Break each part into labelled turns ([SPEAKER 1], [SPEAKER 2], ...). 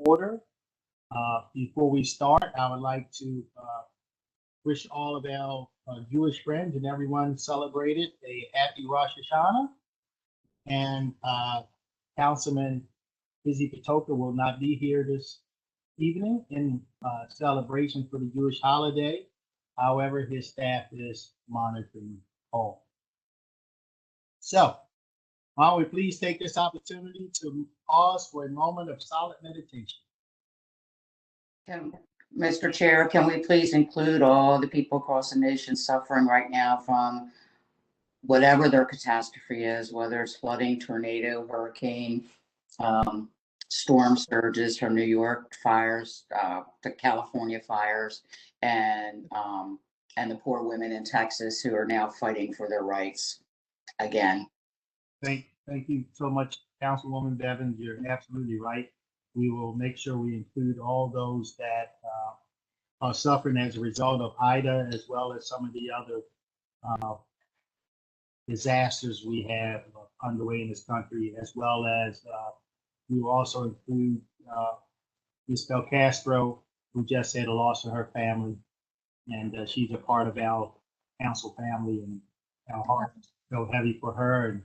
[SPEAKER 1] order. Before we start, I would like to wish all of our Jewish friends and everyone celebrated a happy Rosh Hashanah. And Councilman Izzy Patoka will not be here this evening in celebration for the Jewish holiday. However, his staff is monitoring all. So, why don't we please take this opportunity to pause for a moment of silent meditation.
[SPEAKER 2] Mr. Chair, can we please include all the people across the nation suffering right now from whatever their catastrophe is, whether it's flooding, tornado, hurricane, storm surges from New York fires, the California fires, and the poor women in Texas who are now fighting for their rights again.
[SPEAKER 1] Thank you so much, Councilwoman Bevins. You're absolutely right. We will make sure we include all those that are suffering as a result of Ida, as well as some of the other disasters we have underway in this country, as well as we will also include Ms. Belcastro, who just had a loss of her family, and she's a part of our council family, and our hearts feel heavy for her, and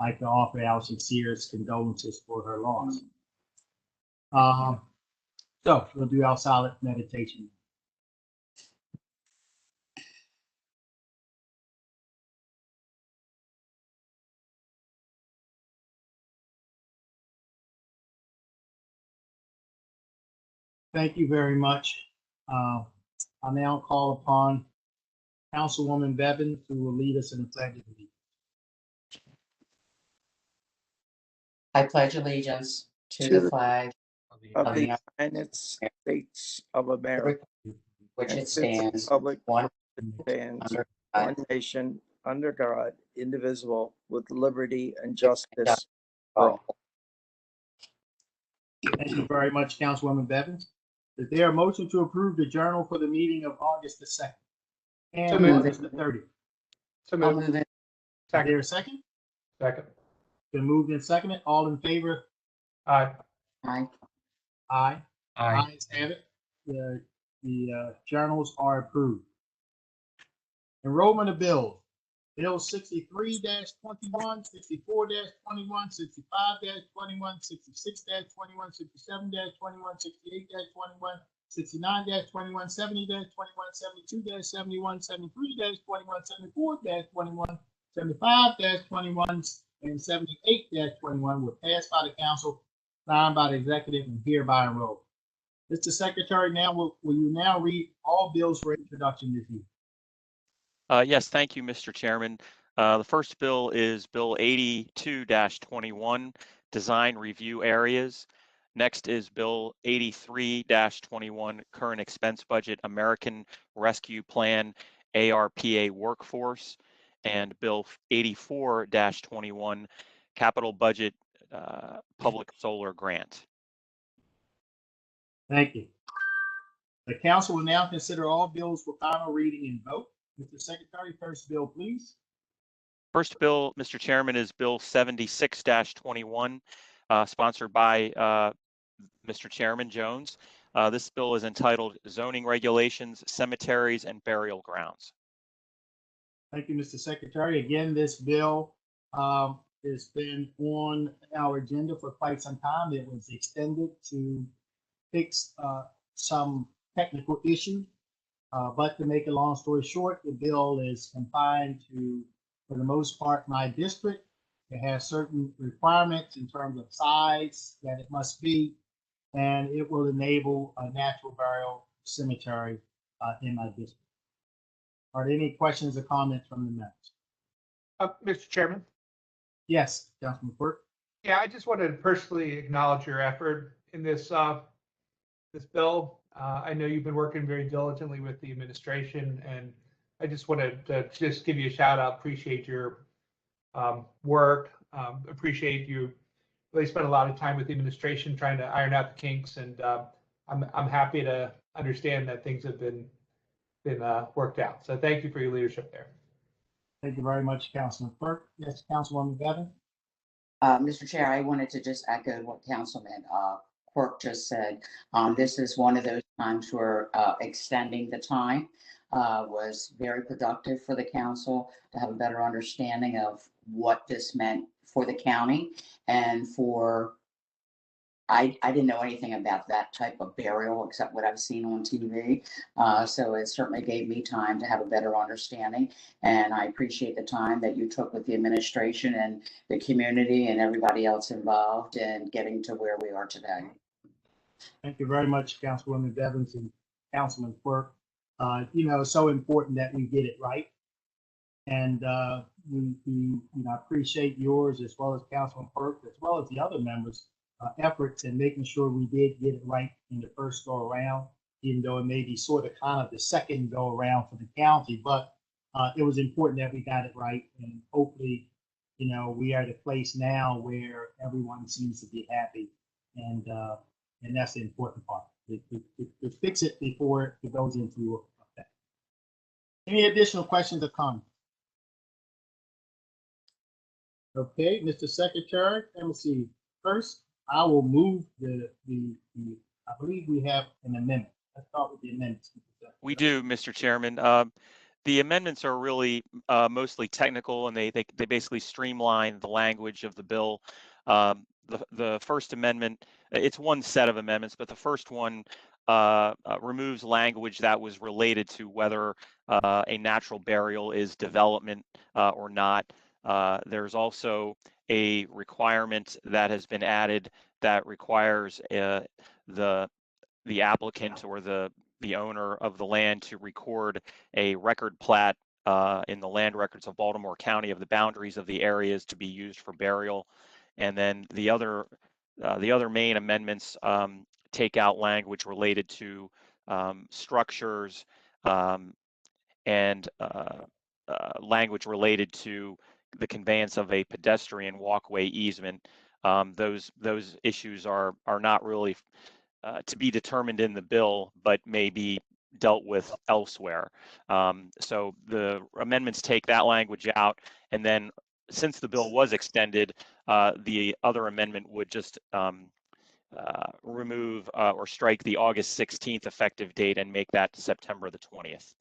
[SPEAKER 1] I'd like to offer our sincerest condolences for her loss. So we'll do our silent meditation. Thank you very much. I'll now call upon Councilwoman Bevins, who will lead us in the Pledge of Allegiance.
[SPEAKER 2] I pledge allegiance to the flag
[SPEAKER 3] of the United States of America,
[SPEAKER 2] which
[SPEAKER 3] and
[SPEAKER 2] it
[SPEAKER 3] to the
[SPEAKER 2] stands,
[SPEAKER 3] republic
[SPEAKER 2] one
[SPEAKER 3] stands,
[SPEAKER 2] under
[SPEAKER 3] one nation, under God, indivisible, with liberty and justice for all.
[SPEAKER 1] Thank you very much, Councilwoman Bevins. Is there a motion to approve the journal for the meeting of August the 2nd and August the 30th?
[SPEAKER 2] So moved.
[SPEAKER 1] Is there a second?
[SPEAKER 4] Second.
[SPEAKER 1] Been moved and seconded. All in favor?
[SPEAKER 4] Aye.
[SPEAKER 2] Aye.
[SPEAKER 1] Aye.
[SPEAKER 4] Aye.
[SPEAKER 1] Ayes have it. The journals are approved. Enrollment of bills. Bill 63-21, 64-21, 65-21, 66-21, 67-21, 68-21, 69-21, 70-21, 72-71, 73-21, 74-21, 75-21, and 78-21 were passed by the council, signed by the executive, and hereby enrolled. Mr. Secretary, now will you now read all bills for introduction this evening?
[SPEAKER 5] Yes, thank you, Mr. Chairman. The first bill is Bill 82-21, Design Review Areas. Next is Bill 83-21, Current Expense Budget, American Rescue Plan, ARPA Workforce. And Bill 84-21, Capital Budget Public Solar Grant.
[SPEAKER 1] Thank you. The council will now consider all bills for final reading and vote. Mr. Secretary, first bill, please.
[SPEAKER 5] First bill, Mr. Chairman, is Bill 76-21, sponsored by Mr. Chairman Jones. This bill is entitled Zoning Regulations, Cemeteries, and Burial Grounds.
[SPEAKER 1] Thank you, Mr. Secretary. Again, this bill has been on our agenda for quite some time. It was extended to fix some technical issues. But to make a long story short, the bill is confined to, for the most part, my district. It has certain requirements in terms of size that it must be, and it will enable a natural burial cemetery in my district. Are there any questions or comments from the members?
[SPEAKER 4] Mr. Chairman?
[SPEAKER 1] Yes, Councilman Quirk.
[SPEAKER 4] Yeah, I just wanted to personally acknowledge your effort in this this bill. I know you've been working very diligently with the administration, and I just wanted to just give you a shout out. Appreciate your work. Appreciate you really spent a lot of time with the administration trying to iron out the kinks, and I'm happy to understand that things have been worked out. So thank you for your leadership there.
[SPEAKER 1] Thank you very much, Councilman Quirk. Yes, Councilwoman Bevins.
[SPEAKER 2] Mr. Chair, I wanted to just echo what Councilman Quirk just said. This is one of those times where extending the time was very productive for the council to have a better understanding of what this meant for the county and for I didn't know anything about that type of burial except what I've seen on TV. So it certainly gave me time to have a better understanding. And I appreciate the time that you took with the administration and the community and everybody else involved in getting to where we are today.
[SPEAKER 1] Thank you very much, Councilwoman Bevins and Councilman Quirk. It's so important that we get it right. And we appreciate yours as well as Councilman Quirk, as well as the other members' efforts in making sure we did get it right in the first go around, even though it may be sort of kind of the second go around for the county. But it was important that we got it right. And hopefully, we are at a place now where everyone seems to be happy. And that's the important part. To fix it before it goes into effect. Any additional questions or comments? Okay, Mr. Secretary, let me see. First, I will move I believe we have an amendment. Let's start with the amendments.
[SPEAKER 5] We do, Mr. Chairman. The amendments are really mostly technical, and they basically streamline the language of the bill. The first amendment, it's one set of amendments, but the first one removes language that was related to whether a natural burial is development or not. There's also a requirement that has been added that requires the applicant or the owner of the land to record a record plat in the land records of Baltimore County of the boundaries of the areas to be used for burial. And then the other main amendments take out language related to structures and language related to the conveyance of a pedestrian walkway easement. Those issues are not really to be determined in the bill, but may be dealt with elsewhere. So the amendments take that language out, and then since the bill was extended, the other amendment would just remove or strike the August 16th effective date and make that September the 20th.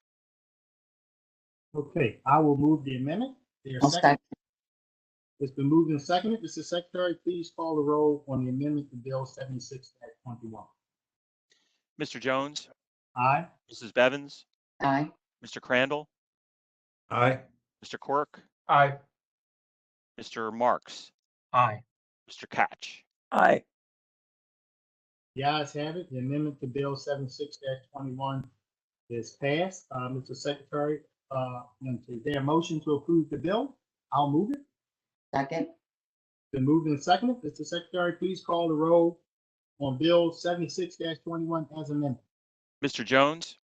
[SPEAKER 1] Okay, I will move the amendment.
[SPEAKER 2] I'll second.
[SPEAKER 1] It's been moved and seconded. Mr. Secretary, please call the roll on the amendment to Bill 76-21.
[SPEAKER 5] Mr. Jones?
[SPEAKER 1] Aye.
[SPEAKER 5] Mrs. Bevins?
[SPEAKER 2] Aye.
[SPEAKER 5] Mr. Crandall?
[SPEAKER 6] Aye.
[SPEAKER 5] Mr. Quirk?
[SPEAKER 4] Aye.
[SPEAKER 5] Mr. Marks?
[SPEAKER 6] Aye.
[SPEAKER 5] Mr. Catch?
[SPEAKER 3] Aye.
[SPEAKER 1] The ayes have it. The amendment to Bill 76-21 is passed. Mr. Secretary, is there a motion to approve the bill? I'll move it.
[SPEAKER 2] Second.
[SPEAKER 1] Been moved and seconded. Mr. Secretary, please call the roll on Bill 76-21 as amended.
[SPEAKER 5] Mr. Jones?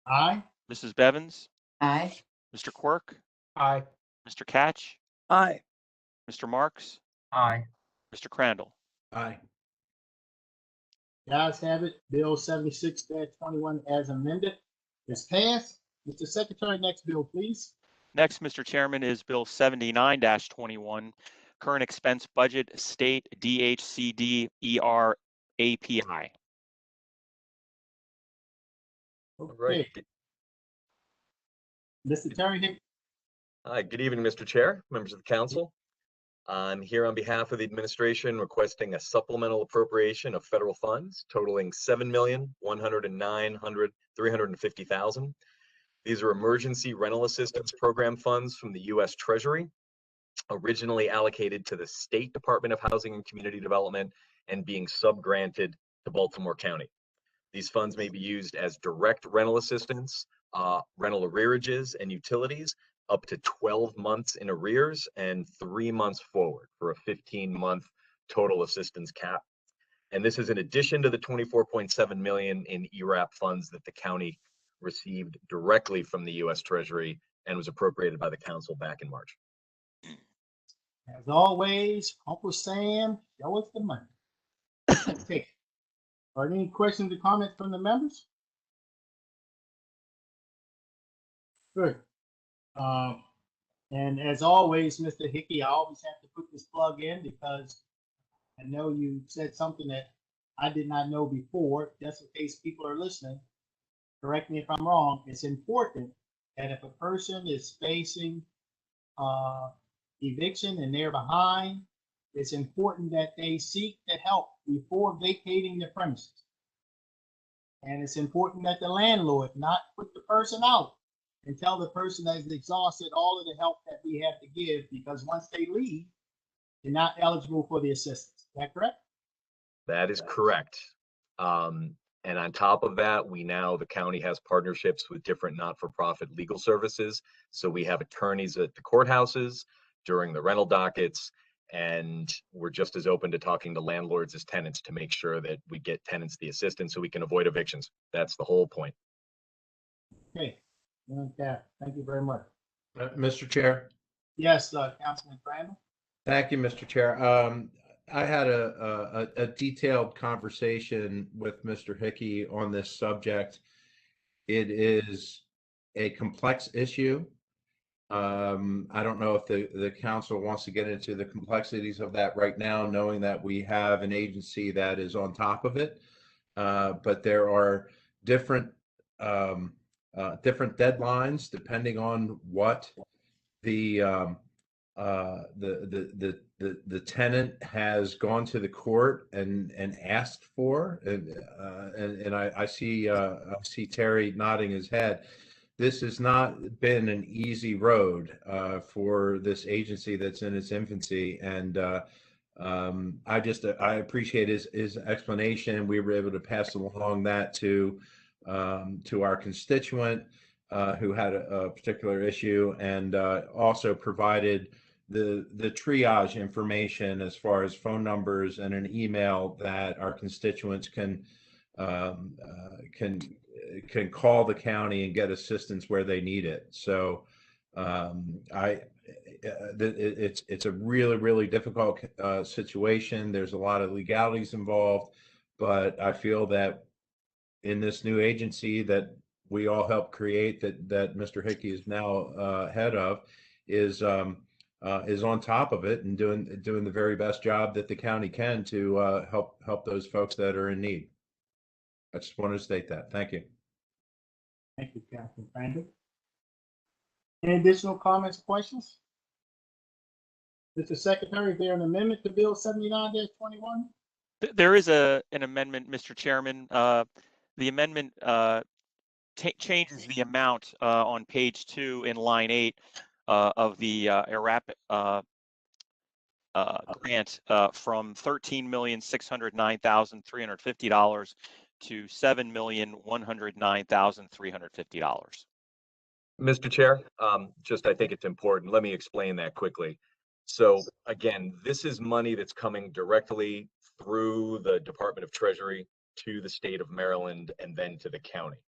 [SPEAKER 1] Aye.
[SPEAKER 5] Mrs. Bevins?
[SPEAKER 2] Aye.
[SPEAKER 5] Mr. Quirk?
[SPEAKER 4] Aye.
[SPEAKER 5] Mr. Catch?
[SPEAKER 3] Aye.
[SPEAKER 5] Mr. Marks?
[SPEAKER 6] Aye.
[SPEAKER 5] Mr. Crandall?
[SPEAKER 6] Aye.
[SPEAKER 1] The ayes have it. Bill 76-21 as amended is passed. Mr. Secretary, next bill, please.
[SPEAKER 5] Next, Mr. Chairman, is Bill 79-21, Current Expense Budget State DHCD ER API.
[SPEAKER 1] Okay.
[SPEAKER 7] Right.
[SPEAKER 1] Mr. Terry Hick.
[SPEAKER 7] Hi, good evening, Mr. Chair, members of the council. I'm here on behalf of the administration requesting a supplemental appropriation of federal funds totaling $7,109,350,000. These are emergency rental assistance program funds from the U.S. Treasury, originally allocated to the State Department of Housing and Community Development and being subgranted to Baltimore County. These funds may be used as direct rental assistance, rental arrearages, and utilities up to 12 months in arrears and 3 months forward for a 15-month total assistance cap. And this is in addition to the $24.7 million in ERAP funds that the county received directly from the U.S. Treasury and was appropriated by the council back in March.
[SPEAKER 1] As always, Uncle Sam, show us the money. Okay. Are there any questions or comments from the members? Good. And as always, Mr. Hickey, I always have to put this plug in because I know you said something that I did not know before, just in case people are listening, correct me if I'm wrong, it's important that if a person is facing eviction and they're behind, it's important that they seek the help before vacating the premises. And it's important that the landlord not put the person out until the person has exhausted all of the help that we have to give, because once they leave, they're not eligible for the assistance. Is that correct?
[SPEAKER 7] That is correct. And on top of that, the county has partnerships with different not-for-profit legal services. So we have attorneys at the courthouses during the rental dockets, and we're just as open to talking to landlords as tenants to make sure that we get tenants the assistance so we can avoid evictions. That's the whole point.
[SPEAKER 1] Okay. Okay. Thank you very much.
[SPEAKER 6] Mr. Chair.
[SPEAKER 1] Yes, Councilman Crandall.
[SPEAKER 6] Thank you, Mr. Chair. I had a detailed conversation with Mr. Hickey on this subject. It is a complex issue. I don't know if the council wants to get into the complexities of that right now, knowing that we have an agency that is on top of it. But there are different deadlines depending on what the tenant has gone to the court and asked for, and I see Terry nodding his head. This has not been an easy road for this agency that's in its infancy, and I appreciate his explanation. We were able to pass along that to our constituent who had a particular issue, and also provided the triage information as far as phone numbers and an email that our constituents can call the county and get assistance where they need it. So it's a really difficult situation. There's a lot of legalities involved, but I feel that in this new agency that we all helped create, that Mr. Hickey is now head of, is on top of it and doing the very best job that the county can to help those folks that are in need. I just wanted to state that. Thank you.
[SPEAKER 1] Thank you, Councilman Crandall. Any additional comments, questions? Mr. Secretary, is there an amendment to Bill 79-21?
[SPEAKER 5] There is an amendment, Mr. Chairman. The amendment changes the amount on page 2 in line 8 of the ERAP grant from $13,609,350 to $7,109,350.
[SPEAKER 7] Mr. Chair, I think it's important. Let me explain that quickly. So again, this is money that's coming directly through the Department of Treasury to the state of Maryland and then to the county.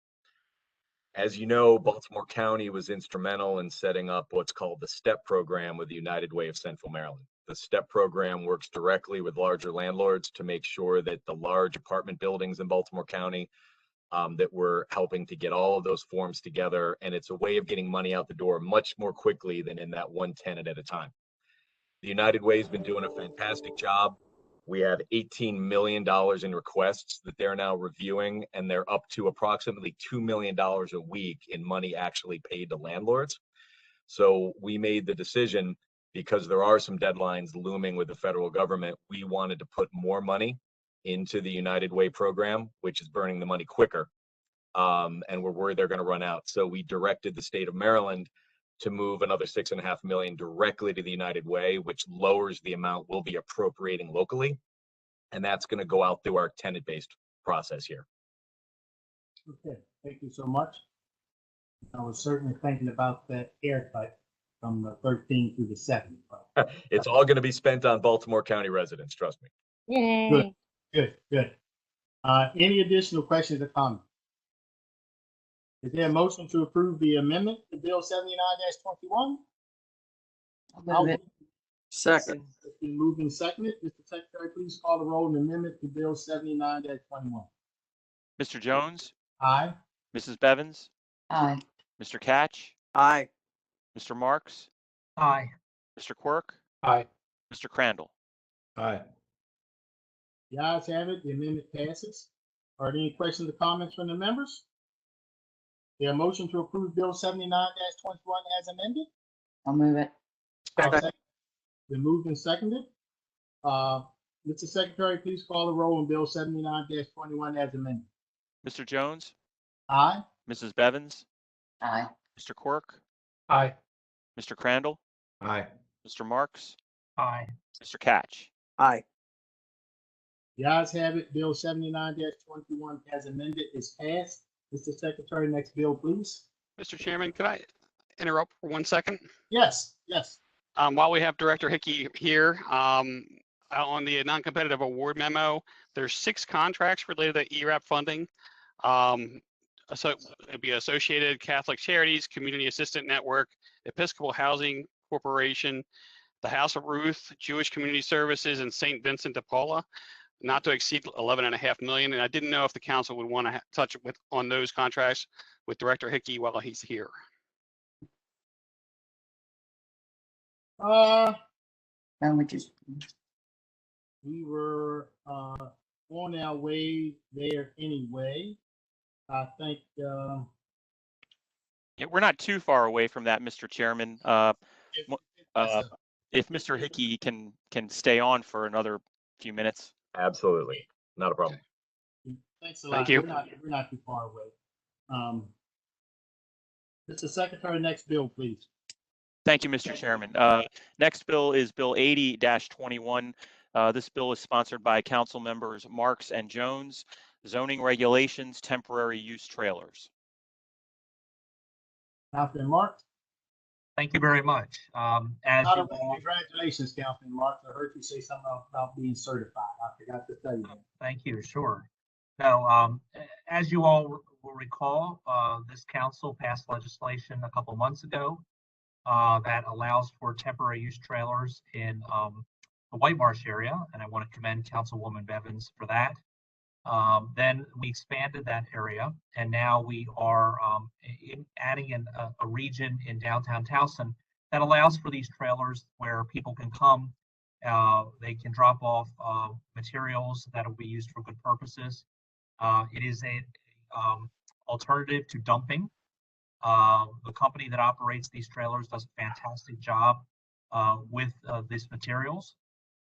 [SPEAKER 7] As you know, Baltimore County was instrumental in setting up what's called the STEP program with the United Way of Central Maryland. The STEP program works directly with larger landlords to make sure that the large apartment buildings in Baltimore County, that we're helping to get all of those forms together. And it's a way of getting money out the door much more quickly than in that one tenant at a time. The United Way has been doing a fantastic job. We have $18 million in requests that they're now reviewing, and they're up to approximately $2 million a week in money actually paid to landlords. So we made the decision, because there are some deadlines looming with the federal government, we wanted to put more money into the United Way program, which is burning the money quicker. And we're worried they're going to run out. So we directed the state of Maryland to move another $6.5 million directly to the United Way, which lowers the amount we'll be appropriating locally. And that's going to go out through our tenant-based process here.
[SPEAKER 1] Okay, thank you so much. I was certainly thinking about that haircut from the 13 through the 7.
[SPEAKER 7] It's all going to be spent on Baltimore County residents, trust me.
[SPEAKER 1] Good, good, good. Any additional questions or comments? Is there a motion to approve the amendment to Bill 79-21?
[SPEAKER 2] I'll move it.
[SPEAKER 3] Second.
[SPEAKER 1] It's been moved and seconded. Mr. Secretary, please call the roll on the amendment to Bill 79-21.
[SPEAKER 5] Mr. Jones,
[SPEAKER 1] Aye.
[SPEAKER 5] Mrs. Bevins,
[SPEAKER 2] Aye.
[SPEAKER 5] Mr. Catch,
[SPEAKER 3] Aye.
[SPEAKER 5] Mr. Marks,
[SPEAKER 3] Aye.
[SPEAKER 5] Mr. Quirk,
[SPEAKER 4] Aye.
[SPEAKER 5] Mr. Crandall.
[SPEAKER 6] Aye.
[SPEAKER 1] The ayes have it. The amendment passes. Are there any questions or comments from the members? There a motion to approve Bill 79-21 as amended?
[SPEAKER 2] I'll move it.
[SPEAKER 1] I'll
[SPEAKER 3] Second.
[SPEAKER 1] second. Been moved and seconded. Mr. Secretary, please call the roll on Bill 79-21 as amended.
[SPEAKER 5] Mr. Jones,
[SPEAKER 1] Aye.
[SPEAKER 5] Mrs. Bevins,
[SPEAKER 2] Aye.
[SPEAKER 5] Mr. Quirk,
[SPEAKER 4] Aye.
[SPEAKER 5] Mr. Crandall,
[SPEAKER 6] Aye.
[SPEAKER 5] Mr. Marks,
[SPEAKER 4] Aye.
[SPEAKER 5] Mr. Catch.
[SPEAKER 3] Aye.
[SPEAKER 1] The ayes have it. Bill 79-21 as amended is passed. Mr. Secretary, next bill, please.
[SPEAKER 8] Mr. Chairman, could I interrupt for 1 second?
[SPEAKER 1] Yes, yes.
[SPEAKER 8] While we have Director Hickey here, on the non-competitive award memo, there's 6 contracts related to ERAP funding. So it'd be Associated Catholic Charities, Community Assistant Network, Episcopal Housing Corporation, the House of Ruth, Jewish Community Services, and St. Vincent de Paula, not to exceed 11.5 million. And I didn't know if the council would want to touch on those contracts with Director Hickey while he's here.
[SPEAKER 2] Why don't we just,
[SPEAKER 1] We were on our way there anyway. I think
[SPEAKER 5] Yeah, we're not too far away from that, Mr. Chairman. If Mr. Hickey can stay on for another few minutes.
[SPEAKER 7] Absolutely. Not a problem.
[SPEAKER 1] thanks a lot.
[SPEAKER 8] Thank you.
[SPEAKER 1] We're not too far away. Mr. Secretary, next bill, please.
[SPEAKER 5] Thank you, Mr. Chairman. Next bill is Bill 80-21. This bill is sponsored by Council Members Marks and Jones. Zoning regulations, temporary use trailers.
[SPEAKER 1] Councilman Marks.
[SPEAKER 9] Thank you very much. As
[SPEAKER 1] By
[SPEAKER 9] you
[SPEAKER 1] the way,
[SPEAKER 9] all,
[SPEAKER 1] congratulations, Councilman Marks. I heard you say something about being certified. I forgot to tell you that.
[SPEAKER 9] thank you, sure. No, as you all will recall, this council passed legislation a couple months ago that allows for temporary use trailers in the White Marsh area, and I want to commend Councilwoman Bevins for that. Then we expanded that area, and now we are adding in a region in downtown Towson that allows for these trailers where people can come. They can drop off materials that will be used for good purposes. It is a alternative to dumping. The company that operates these trailers does a fantastic job with these materials.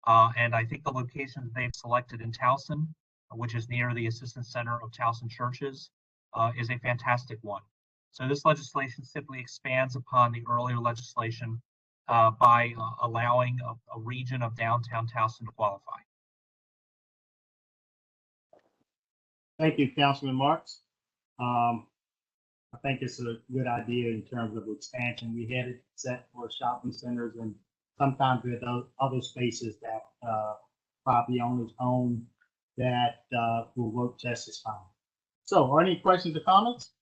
[SPEAKER 9] And I think the location that they've selected in Towson, which is near the Assistance Center of Towson Churches, is a fantastic one. So this legislation simply expands upon the earlier legislation by allowing a region of downtown Towson to qualify.
[SPEAKER 1] Thank you, Councilman Marks. I think it's a good idea in terms of expansion. We had it set for shopping centers and sometimes with other spaces that property owners own that will work just as fine. So are any questions or comments?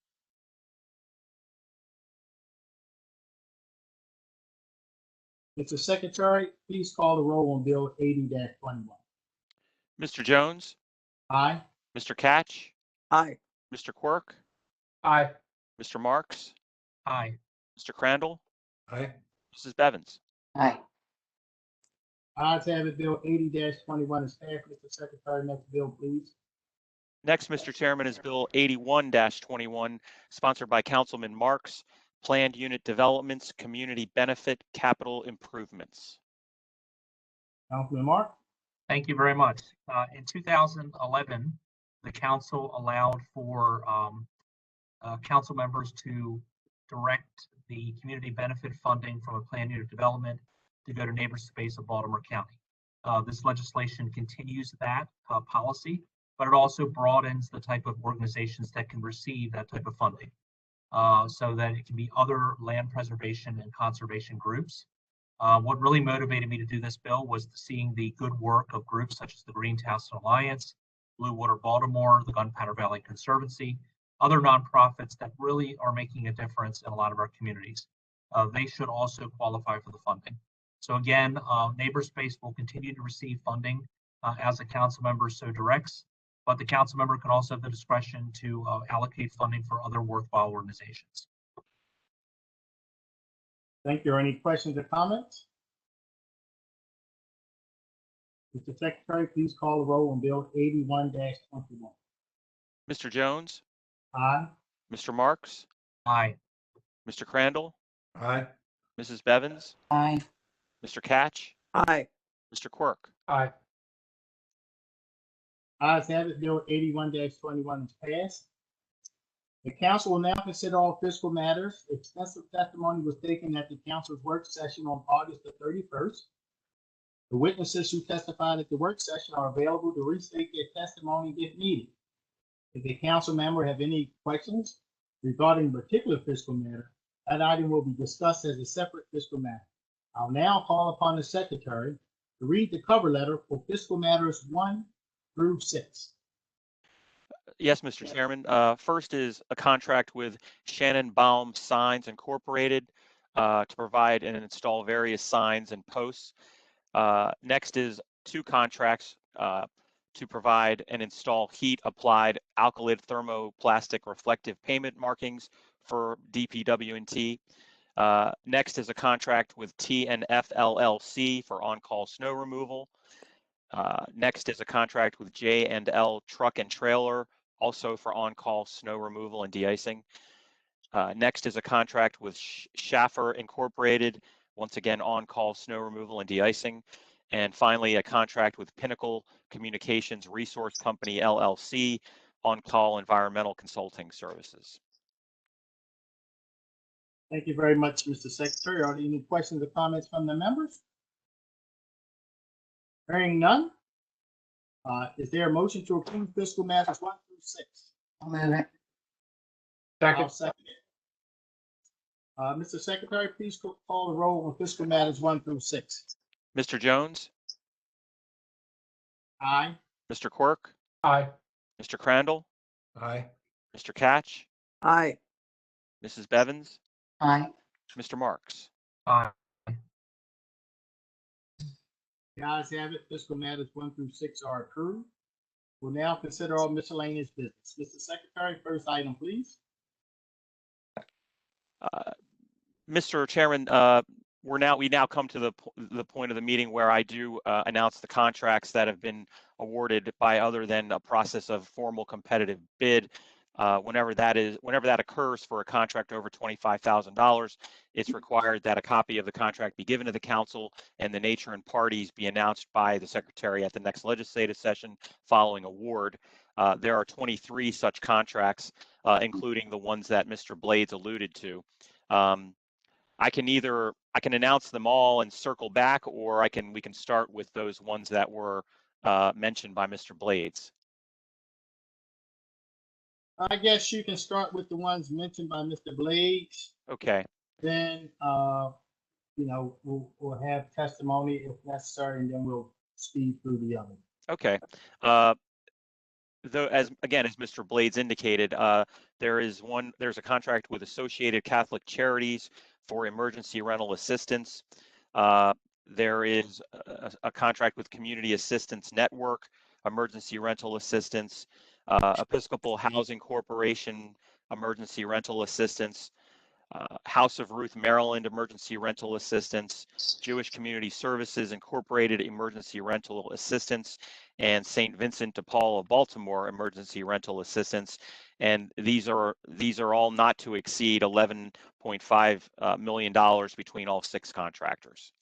[SPEAKER 1] Mr. Secretary, please call the roll on Bill 80-21.
[SPEAKER 5] Mr. Jones,
[SPEAKER 1] Aye.
[SPEAKER 5] Mr. Catch,
[SPEAKER 3] Aye.
[SPEAKER 5] Mr. Quirk,
[SPEAKER 4] Aye.
[SPEAKER 5] Mr. Marks,
[SPEAKER 9] Aye.
[SPEAKER 5] Mr. Crandall,
[SPEAKER 6] Aye.
[SPEAKER 5] Mrs. Bevins.
[SPEAKER 2] aye.
[SPEAKER 1] Ayes have it. Bill 80-21 is passed. Mr. Secretary, next bill, please.
[SPEAKER 5] Next, Mr. Chairman, is Bill 81-21, sponsored by Councilman Marks, Planned Unit Developments, Community Benefit, Capital Improvements.
[SPEAKER 1] Councilman Mark.
[SPEAKER 9] Thank you very much. In 2011, the council allowed for council members to direct the community benefit funding from a planned unit development to go to neighbor space of Baltimore County. This legislation continues that policy, but it also broadens the type of organizations that can receive that type of funding so that it can be other land preservation and conservation groups. What really motivated me to do this bill was seeing the good work of groups such as the Green Towson Alliance, Blue Water Baltimore, the Gunpowder Valley Conservancy, other nonprofits that really are making a difference in a lot of our communities. They should also qualify for the funding. So again, Neighbor Space will continue to receive funding as a council member so directs, but the council member can also have the discretion to allocate funding for other worthwhile organizations.
[SPEAKER 1] Thank you. Are any questions or comments? Mr. Secretary, please call the roll on Bill 81-21.
[SPEAKER 5] Mr. Jones,
[SPEAKER 1] Aye.
[SPEAKER 5] Mr. Marks,
[SPEAKER 9] Aye.
[SPEAKER 5] Mr. Crandall,
[SPEAKER 6] Aye.
[SPEAKER 5] Mrs. Bevins,
[SPEAKER 2] Aye.
[SPEAKER 5] Mr. Catch,
[SPEAKER 3] Aye.
[SPEAKER 5] Mr. Quirk.
[SPEAKER 4] Aye.
[SPEAKER 1] Ayes have it, Bill 81-21 is passed. The council will now consider all fiscal matters. Extensive testimony was taken at the council's work session on August the 31st. The witnesses who testified at the work session are available to restate their testimony if needed. If a council member have any questions regarding a particular fiscal matter, that item will be discussed as a separate fiscal matter. I'll now call upon the secretary to read the cover letter for fiscal matters 1 through 6.
[SPEAKER 5] Yes, Mr. Chairman. First is a contract with Shannon Baum Signs Incorporated to provide and install various signs and posts. Next is 2 contracts to provide and install heat applied alkylate thermoplastic reflective payment markings for DPW&T. Next is a contract with TNF LLC for on-call snow removal. Next is a contract with J&L Truck and Trailer, also for on-call snow removal and de-icing. Next is a contract with Schaffer Incorporated, once again on-call snow removal and de-icing. And finally, a contract with Pinnacle Communications Resource Company LLC, on-call environmental consulting services.
[SPEAKER 1] Thank you very much, Mr. Secretary. Are there any questions or comments from the members? Hearing none. Is there a motion to approve fiscal matters 1 through 6?
[SPEAKER 2] I'll move it.
[SPEAKER 1] I'll second it. Mr. Secretary, please call the roll on fiscal matters 1 through 6.
[SPEAKER 5] Mr. Jones,
[SPEAKER 1] Aye.
[SPEAKER 5] Mr. Quirk,
[SPEAKER 4] Aye.
[SPEAKER 5] Mr. Crandall,
[SPEAKER 6] Aye.
[SPEAKER 5] Mr. Catch,
[SPEAKER 3] Aye.
[SPEAKER 5] Mrs. Bevins,
[SPEAKER 2] Aye.
[SPEAKER 5] Mr. Marks.
[SPEAKER 9] Aye.
[SPEAKER 1] The ayes have it. Fiscal matters 1 through 6 are approved. We'll now consider all miscellaneous business. Mr. Secretary, first item, please.
[SPEAKER 5] Mr. Chairman, we now come to the point of the meeting where I do announce the contracts that have been awarded by other than a process of formal competitive bid. Whenever that occurs for a contract over $25,000, it's required that a copy of the contract be given to the council and the nature and parties be announced by the secretary at the next legislative session following award. There are 23 such contracts, including the ones that Mr. Blades alluded to. I can announce them all and circle back, or we can start with those ones that were mentioned by Mr. Blades.
[SPEAKER 1] I guess you can start with the ones mentioned by Mr. Blades.
[SPEAKER 5] Okay.
[SPEAKER 1] Then, we'll have testimony if necessary, and then we'll speed through the other.
[SPEAKER 5] Okay. Though, as Mr. Blades indicated, there's a contract with Associated Catholic Charities for emergency rental assistance. There is a contract with Community Assistance Network, emergency rental assistance, Episcopal Housing Corporation, emergency rental assistance, House of Ruth, Maryland, emergency rental assistance, Jewish Community Services Incorporated, emergency rental assistance, and St. Vincent de Paul of Baltimore, emergency rental assistance. And these are all not to exceed $11.5 million between all 6 contractors.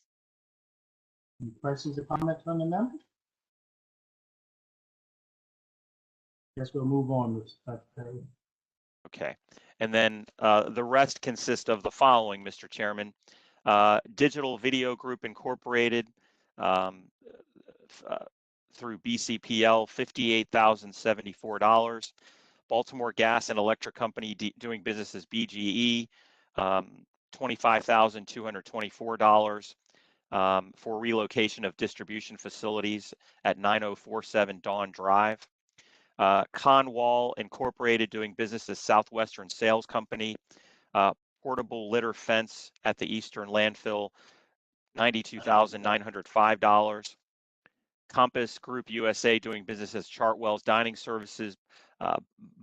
[SPEAKER 1] Any questions or comments from the members? Guess we'll move on, Mr. Secretary.
[SPEAKER 5] Okay. And then the rest consist of the following, Mr. Chairman. Digital Video Group Incorporated through BCPL, $58,074. Baltimore Gas and Electric Company doing business as BGE, $25,224 for relocation of distribution facilities at 9047 Dawn Drive. Conwall Incorporated doing business as Southwestern Sales Company, portable litter fence at the Eastern Landfill, $92,905. Compass Group USA doing business as Chartwell's Dining Services,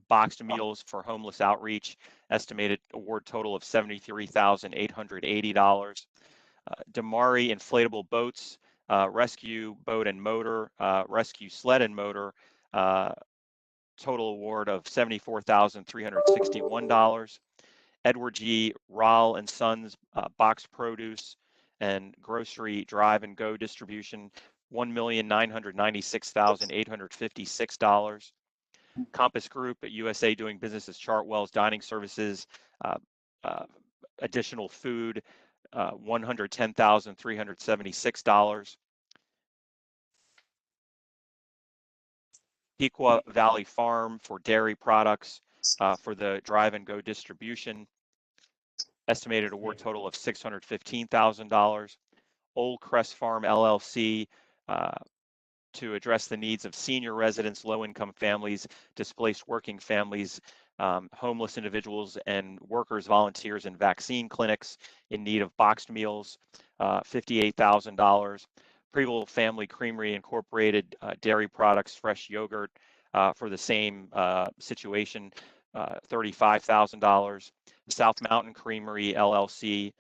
[SPEAKER 5] boxed meals for homeless outreach, estimated award total of $73,880. Damari Inflatable Boats, Rescue Boat and Motor, Rescue Sled and Motor, total award of $74,361. Edward G. Rall and Sons Box Produce and Grocery Drive and Go Distribution, $1,996,856. Compass Group at USA Doing Business as Chartwell's Dining Services, additional food, $110,376. Pequot Valley Farm for dairy products for the drive and go distribution, estimated award total of $615,000. Old Crest Farm LLC to address the needs of senior residents, low-income families, displaced working families, homeless individuals, and workers, volunteers, and vaccine clinics in need of boxed meals, $58,000. Preble Family Creamery Incorporated, dairy products, fresh yogurt for the same situation, $35,000. South Mountain Creamery LLC,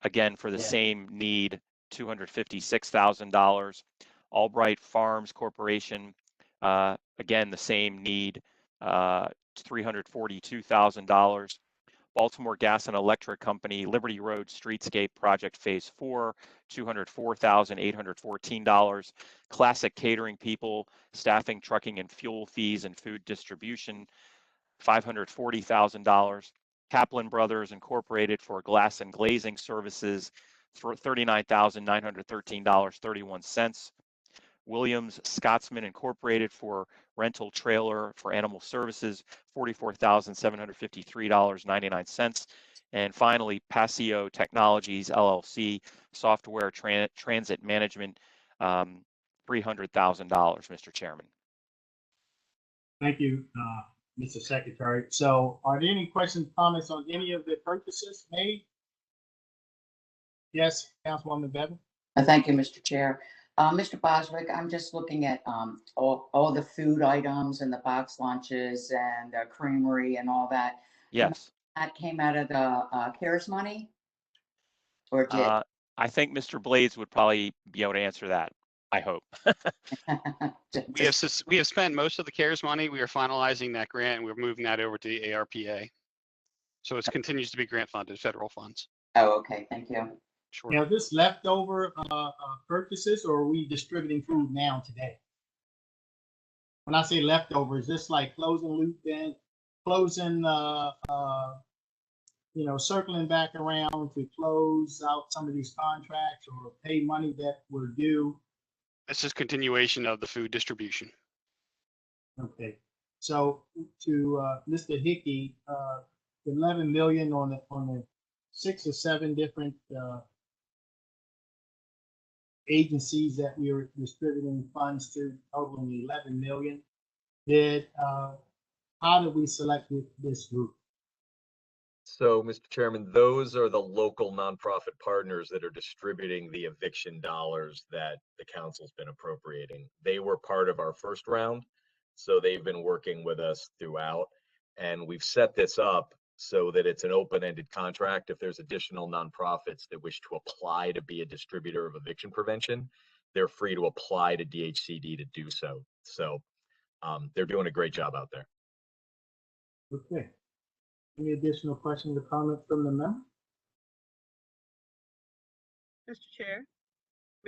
[SPEAKER 5] again for the same need, $256,000. Albright Farms Corporation, again the same need, $342,000. Baltimore Gas and Electric Company, Liberty Road Streetscape Project Phase 4, $204,814. Classic Catering People, Staffing, Trucking, and Fuel Fees and Food Distribution, $540,000. Kaplan Brothers Incorporated for Glass and Glazing Services for $39,913.31. Williams Scotsman Incorporated for rental trailer for animal services, $44,753.99. And finally, Passio Technologies LLC, software transit management, $300,000, Mr. Chairman.
[SPEAKER 1] Thank you, Mr. Secretary. So are there any questions, comments on any of the purchases made? Yes, Councilwoman Bevan?
[SPEAKER 2] Thank you, Mr. Chair. Mr. Boswick, I'm just looking at all the food items and the box lunches and the creamery and all that.
[SPEAKER 5] Yes.
[SPEAKER 2] That came out of the CARES money? Or did?
[SPEAKER 5] I think Mr. Blades would probably be able to answer that, I hope.
[SPEAKER 8] We have spent most of the CARES money. We are finalizing that grant and we're moving that over to the ARPA. So it continues to be grant funded, federal funds.
[SPEAKER 2] Oh, okay, thank you.
[SPEAKER 8] Sure.
[SPEAKER 1] Now, this leftover purchases, or are we distributing food now today? When I say leftover, is this like closing loop then, circling back around to close out some of these contracts or pay money that were due?
[SPEAKER 8] This is continuation of the food distribution.
[SPEAKER 1] Okay, so to Mr. Hickey, 11 million on the 6 or 7 different agencies that we were distributing funds to, totaling 11 million. How did we select this group?
[SPEAKER 7] So, Mr. Chairman, those are the local nonprofit partners that are distributing the eviction dollars that the council's been appropriating. They were part of our first round, so they've been working with us throughout. And we've set this up so that it's an open-ended contract. If there's additional nonprofits that wish to apply to be a distributor of eviction prevention, they're free to apply to DHCD to do so. So they're doing a great job out there.
[SPEAKER 1] Okay. Any additional questions or comments from the member?
[SPEAKER 10] Mr. Chair,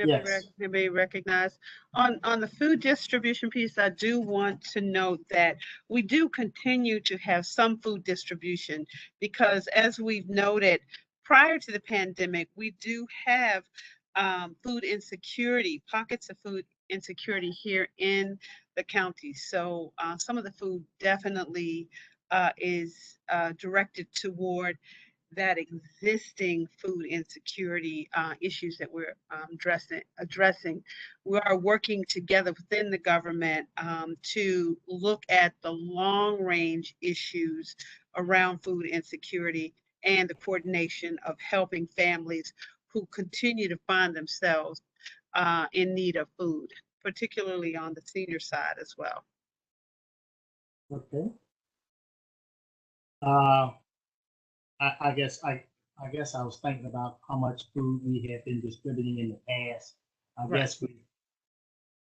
[SPEAKER 1] Yes.
[SPEAKER 10] be recognized. On the food distribution piece, I do want to note that we do continue to have some food distribution because, as we've noted, prior to the pandemic, we do have food insecurity, pockets of food insecurity here in the county. So some of the food definitely is directed toward that existing food insecurity issues that we're addressing. We are working together within the government to look at the long range issues around food insecurity and the coordination of helping families who continue to find themselves in need of food, particularly on the senior side as well.
[SPEAKER 1] Okay. I guess I guess I was thinking about how much food we have been distributing in the past. I
[SPEAKER 10] Right.
[SPEAKER 1] guess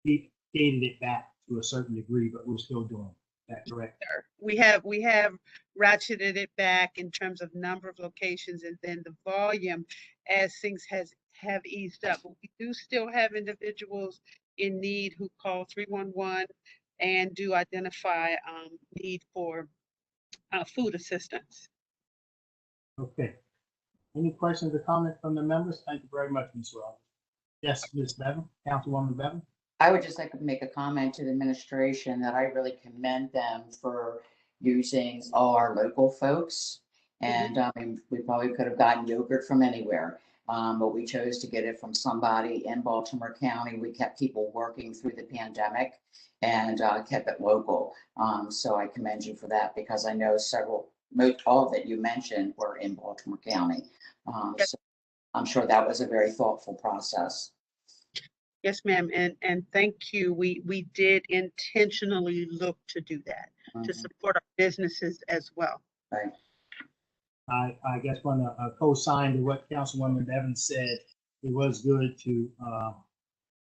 [SPEAKER 1] we gated it back to a certain degree, but we're still doing that, correct?
[SPEAKER 10] We have ratcheted it back in terms of number of locations and then the volume as things have eased up. But we do still have individuals in need who call 311 and do identify need for food assistance.
[SPEAKER 1] Okay. Any questions or comments from the members? Thank you very much, Ms. Rogers. Yes, Ms. Bevan, Councilwoman Bevan?
[SPEAKER 2] I would just like to make a comment to the administration that I really commend them for using all our local folks. And we probably could have gotten yogurt from anywhere, but we chose to get it from somebody in Baltimore County. We kept people working through the pandemic and kept it local. So I commend you for that because I know all that you mentioned were in Baltimore County. So I'm sure that was a very thoughtful process.
[SPEAKER 10] Yes, ma'am, and thank you. We did intentionally look to do that, to support our businesses as well.
[SPEAKER 2] Right.
[SPEAKER 1] I guess want to co-sign to what Councilwoman Bevan said. It was good to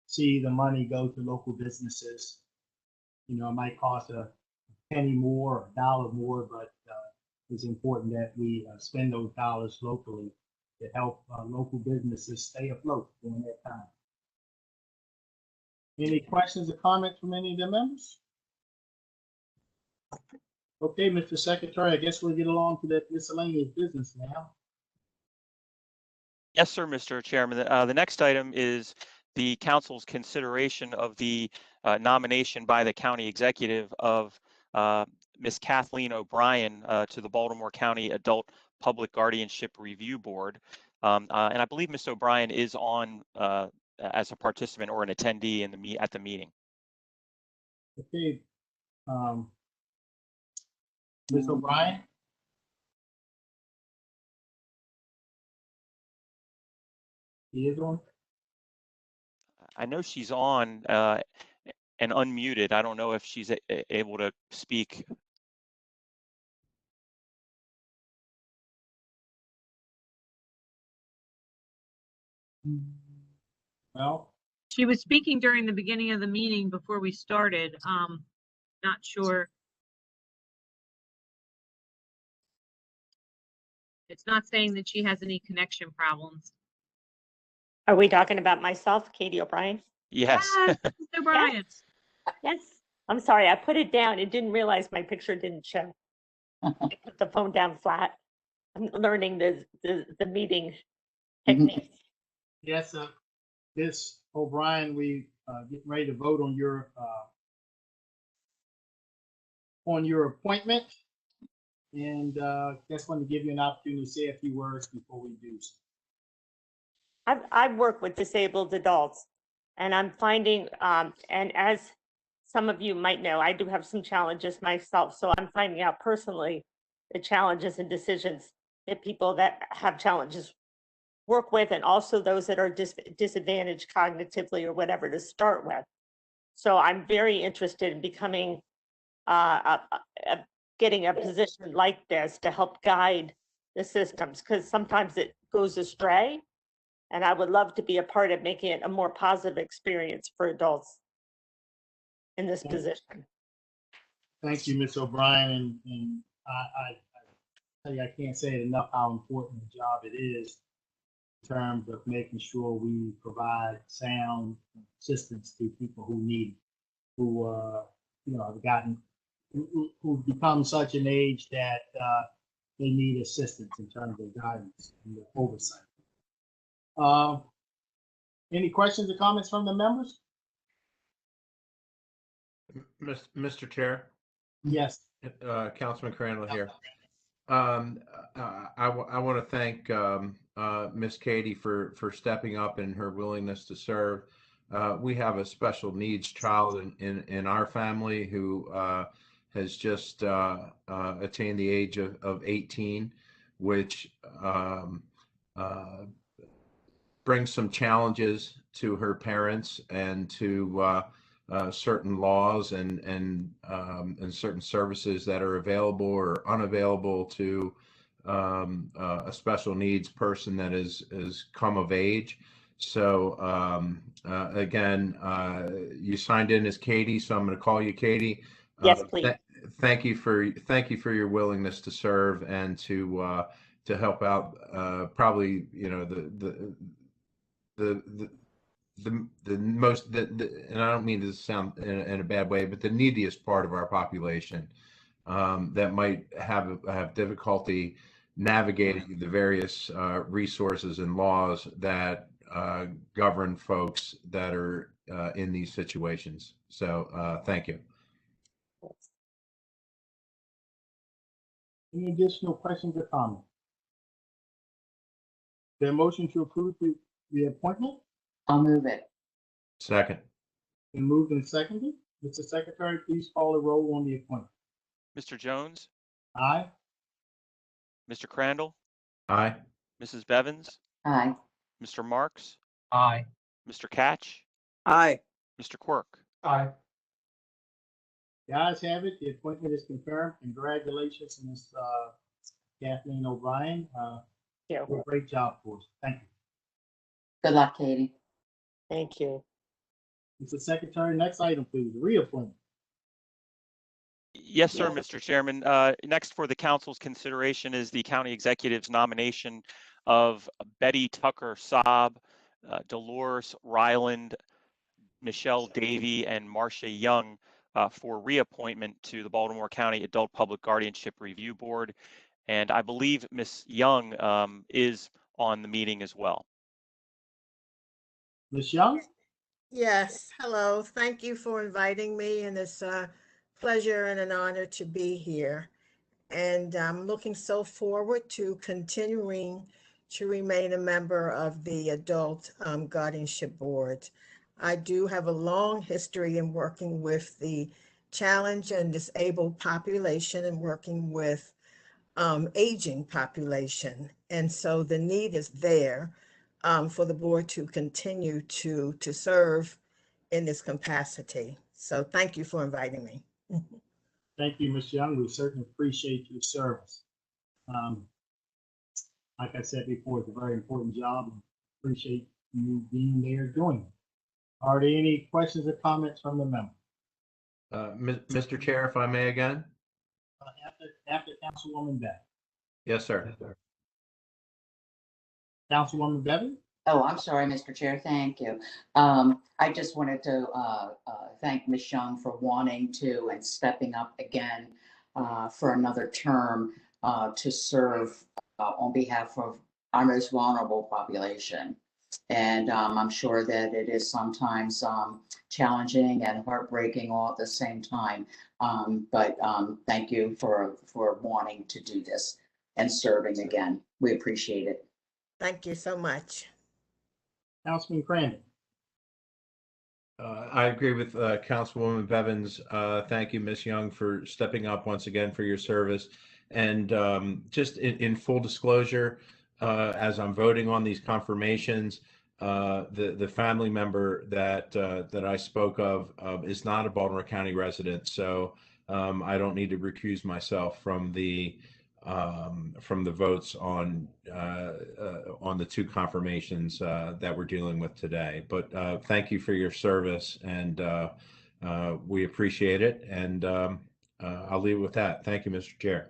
[SPEAKER 1] see the money go to local businesses. You know, it might cost a penny more, or a dollar more, but it's important that we spend those dollars locally to help local businesses stay afloat during that time. Any questions or comments from any of the members? Okay, Mr. Secretary, I guess we'll get along to that miscellaneous business now.
[SPEAKER 5] Yes, sir, Mr. Chairman. The next item is the council's consideration of the nomination by the county executive of Ms. Kathleen O'Brien to the Baltimore County Adult Public Guardianship Review Board. And I believe Ms. O'Brien is on as a participant or an attendee at the meeting.
[SPEAKER 1] Okay. Ms. O'Brien? She is on?
[SPEAKER 5] I know she's on and unmuted. I don't know if she's able to speak.
[SPEAKER 1] Well,
[SPEAKER 11] She was speaking during the beginning of the meeting before we started. Not sure. It's not saying that she has any connection problems.
[SPEAKER 12] Are we talking about myself, Katie O'Brien?
[SPEAKER 5] Yes.
[SPEAKER 11] Yes, Ms. O'Brien.
[SPEAKER 12] Yes. I'm sorry, I put it down. It didn't realize my picture didn't show. I put the phone down flat. I'm learning the meeting techniques.
[SPEAKER 1] yes, Ms. O'Brien, we getting ready to vote on your appointment. And just want to give you an opportunity to say a few words before we do so.
[SPEAKER 12] I've worked with disabled adults, and I'm finding, and as some of you might know, I do have some challenges myself. So I'm finding out personally the challenges and decisions that people that have challenges work with, and also those that are disadvantaged cognitively or whatever to start with. So I'm very interested in becoming, getting a position like this to help guide the systems, because sometimes it goes astray. And I would love to be a part of making it a more positive experience for adults in this position.
[SPEAKER 1] Thank you, Ms. O'Brien, and I tell you, I can't say it enough how important the job it is in terms of making sure we provide sound assistance to people who need, who have gotten, who've become such an age that they need assistance in terms of guidance and oversight. Any questions or comments from the members?
[SPEAKER 6] Mr. Chair,
[SPEAKER 1] Yes.
[SPEAKER 6] Councilman Crandall here. I want to thank Miss Katie for stepping up and her willingness to serve. We have a special needs child in our family who has just attained the age of 18, which brings some challenges to her parents and to certain laws and certain services that are available or unavailable to a special needs person that is come of age. So again, you signed in as Katie, so I'm going to call you Katie.
[SPEAKER 12] Yes, please.
[SPEAKER 6] Thank you for your willingness to serve and to help out. Probably, you know, the most and I don't mean to sound in a bad way, but the neediest part of our population that might have difficulty navigating the various resources and laws that govern folks that are in these situations. So thank you.
[SPEAKER 1] Any additional questions or comments? There motion to approve the appointment?
[SPEAKER 2] I'll move it.
[SPEAKER 6] Second.
[SPEAKER 1] Been moved and seconded. Mr. Secretary, please call the roll on the appointment.
[SPEAKER 5] Mr. Jones,
[SPEAKER 1] Aye.
[SPEAKER 5] Mr. Crandall,
[SPEAKER 6] Aye.
[SPEAKER 5] Mrs. Bevins,
[SPEAKER 2] Aye.
[SPEAKER 5] Mr. Marks,
[SPEAKER 9] Aye.
[SPEAKER 5] Mr. Catch,
[SPEAKER 3] Aye.
[SPEAKER 5] Mr. Quirk.
[SPEAKER 4] Aye.
[SPEAKER 1] The ayes have it. The appointment is confirmed. Congratulations, Ms. Kathleen O'Brien.
[SPEAKER 12] Yeah.
[SPEAKER 1] You did a great job for us. Thank you.
[SPEAKER 2] Good luck, Katie.
[SPEAKER 12] Thank you.
[SPEAKER 1] Mr. Secretary, next item, please. Reappointment.
[SPEAKER 5] Yes, sir,
[SPEAKER 12] Yes.
[SPEAKER 5] Mr. Chairman. Next for the council's consideration is the county executive's nomination of Betty Tucker Saab, Dolores Ryland, Michelle Davy, and Marcia Young for reappointment to the Baltimore County Adult Public Guardianship Review Board. And I believe Ms. Young is on the meeting as well.
[SPEAKER 1] Ms. Young?
[SPEAKER 13] Yes, hello. Thank you for inviting me, and it's a pleasure and an honor to be here. And I'm looking so forward to continuing to remain a member of the Adult Guardianship Board. I do have a long history in working with the challenged and disabled population and working with aging population. And so the need is there for the board to continue to serve in this capacity. So thank you for inviting me.
[SPEAKER 1] Thank you, Ms. Young. We certainly appreciate your service. Like I said before, it's a very important job. Appreciate you being there doing it. Are there any questions or comments from the member?
[SPEAKER 6] Mr. Chair, if I may again?
[SPEAKER 1] After Councilwoman Beck.
[SPEAKER 6] Yes, sir.
[SPEAKER 1] Councilwoman Bevin?
[SPEAKER 2] Oh, I'm sorry, Mr. Chair. Thank you. I just wanted to thank Ms. Young for wanting to and stepping up again for another term to serve on behalf of our most vulnerable population. And I'm sure that it is sometimes challenging and heartbreaking all at the same time. But thank you for wanting to do this and serving again. We appreciate it.
[SPEAKER 13] Thank you so much.
[SPEAKER 1] Councilman Crandall?
[SPEAKER 6] I agree with Councilwoman Bevins. Thank you, Ms. Young, for stepping up once again for your service. And just in full disclosure, as I'm voting on these confirmations, the family member that I spoke of is not a Baltimore County resident, so I don't need to recuse myself from the votes on the two confirmations that we're dealing with today. But thank you for your service, and we appreciate it. And I'll leave it with that. Thank you, Mr. Chair.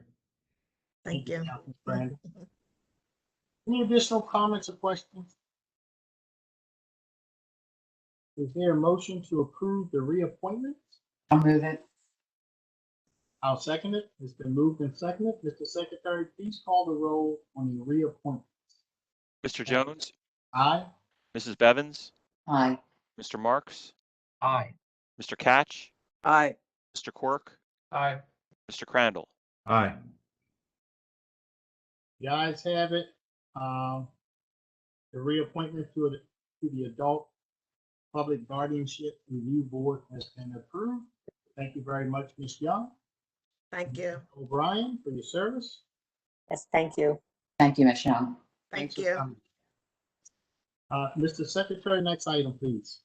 [SPEAKER 13] Thank you.
[SPEAKER 1] Councilman Crandall. Any additional comments or questions? Is there a motion to approve the reappointments?
[SPEAKER 2] I'll move it.
[SPEAKER 1] I'll second it. It's been moved and seconded. Mr. Secretary, please call the roll on the reappointments.
[SPEAKER 5] Mr. Jones,
[SPEAKER 1] Aye.
[SPEAKER 5] Mrs. Bevins,
[SPEAKER 2] Aye.
[SPEAKER 5] Mr. Marks,
[SPEAKER 9] Aye.
[SPEAKER 5] Mr. Catch,
[SPEAKER 3] Aye.
[SPEAKER 5] Mr. Quirk,
[SPEAKER 4] Aye.
[SPEAKER 5] Mr. Crandall.
[SPEAKER 6] Aye.
[SPEAKER 1] The ayes have it. The reappointment to the Adult Public Guardianship Review Board has been approved. Thank you very much, Ms. Young.
[SPEAKER 13] Thank you.
[SPEAKER 1] O'Brien, for your service.
[SPEAKER 12] Yes, thank you.
[SPEAKER 2] Thank you, Ms. Young.
[SPEAKER 13] Thank
[SPEAKER 1] Thanks for
[SPEAKER 13] you.
[SPEAKER 1] coming. Mr. Secretary, next item, please.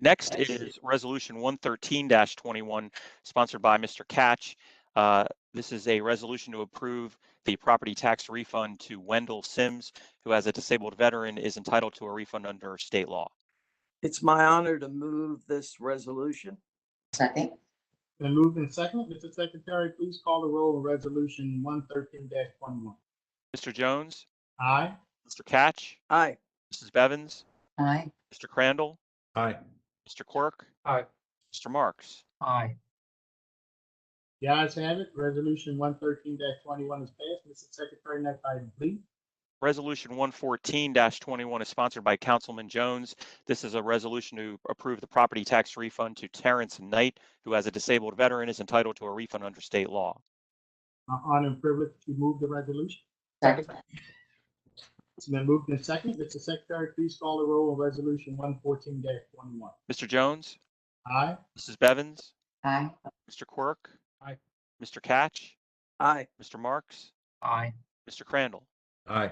[SPEAKER 5] Next is Resolution 113-21, sponsored by Mr. Catch. This is a resolution to approve the property tax refund to Wendell Sims, who as a disabled veteran is entitled to a refund under state law.
[SPEAKER 3] It's my honor to move this resolution.
[SPEAKER 2] Second.
[SPEAKER 1] Been moved and seconded. Mr. Secretary, please call the roll on resolution 113-21.
[SPEAKER 5] Mr. Jones,
[SPEAKER 1] Aye.
[SPEAKER 5] Mr. Catch,
[SPEAKER 3] Aye.
[SPEAKER 5] Mrs. Bevins,
[SPEAKER 2] Aye.
[SPEAKER 5] Mr. Crandall,
[SPEAKER 6] Aye.
[SPEAKER 5] Mr. Quirk,
[SPEAKER 4] Aye.
[SPEAKER 5] Mr. Marks.
[SPEAKER 9] Aye.
[SPEAKER 1] The ayes have it. Resolution 113-21 is passed. Mr. Secretary, next item, please.
[SPEAKER 5] Resolution 114-21 is sponsored by Councilman Jones. This is a resolution to approve the property tax refund to Terrence Knight, who as a disabled veteran is entitled to a refund under state law.
[SPEAKER 1] Honor and privilege to move the resolution.
[SPEAKER 2] Second.
[SPEAKER 1] It's been moved and seconded. Mr. Secretary, please call the roll on resolution 114-21.
[SPEAKER 5] Mr. Jones,
[SPEAKER 1] Aye.
[SPEAKER 5] Mrs. Bevins,
[SPEAKER 2] Aye.
[SPEAKER 5] Mr. Quirk,
[SPEAKER 4] Aye.
[SPEAKER 5] Mr. Catch,
[SPEAKER 3] Aye.
[SPEAKER 5] Mr. Marks,
[SPEAKER 9] Aye.
[SPEAKER 5] Mr. Crandall.
[SPEAKER 6] Aye.